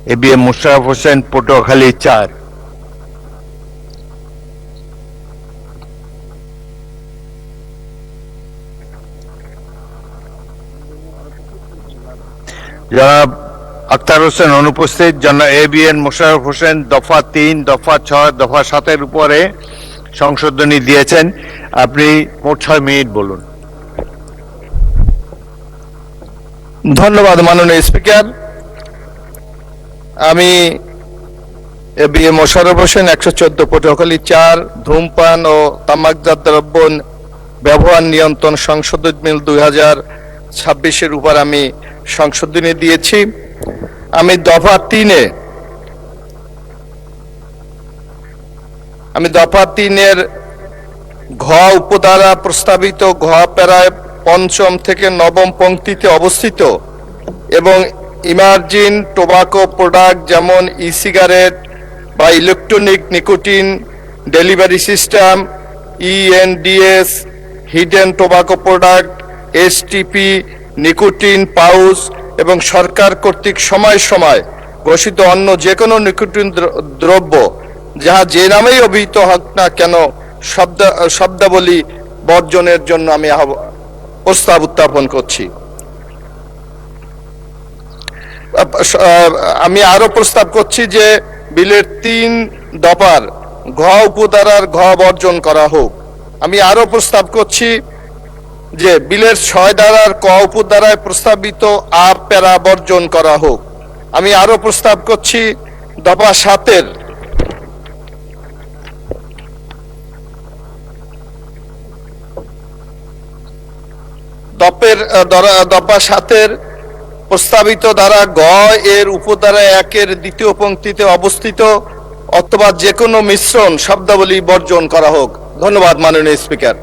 ABM Mosharraf Hossain, Patuakhali ৪। জনাব আখতার হোসেন অনুপস্থিত। জনাব এবিএম মোশাররফ হোসেন দফা ৩, দফা ৬, দফা ৭-এর উপরে সংশোধনী দিয়েছেন। আপনি মোট ৬ মিনিট বলুন। ধন্যবাদ মাননীয় স্পিকার। আমি এবিএম মোশাররফ হোসেন ১১৪ পটুয়াখালী ৪ ধূমপান ও তামাকজাত দ্রব্য ব্যবহার নিয়ন্ত্রণ সংশোধন বিল ২০২৬-এর উপর আমি সংশোধনী দিয়েছি। আমি দফা ৩-এর ঘ উপধারা প্রস্তাবিত ঘ প্যারায় ৫ম থেকে ৯ম পংক্তিতে অবস্থিত এবং ইমার্জিং টোবাকো প্রোডাক্ট যেমন ই সিগারেট বা electronic nicotine delivery system, ENDS, hidden tobacco product, STP, nicotine pouch এবং সরকার কর্তৃক সময় সময় ঘোষিত অন্য যে কোনো নিকোটিন দ্রব্য যাহা যে নামেই অভিহিত হোক না কেন শব্দাবলী বর্জনের জন্য আমি প্রস্তাব উত্থাপন করছি। আমি আরো প্রস্তাব করছি যে বিলের ৩ দফার ঘ উপধারার ঘ বর্জন করা হোক। আমি আরো প্রস্তাব করছি যে বিলের ৬ ধারার ক উপধারায় প্রস্তাবিত আ প্যারা বর্জন করা হোক। আমি আরো প্রস্তাব করছি দফা ৭-এর দফা ৭-এর প্রস্তাবিত ধারা গ এর উপধারা ১-এর দ্বিতীয় পংক্তিতে অবস্থিত অথবা যে কোনো মিশ্রণ শব্দাবলী বর্জন করা হোক। ধন্যবাদ মাননীয় স্পিকার।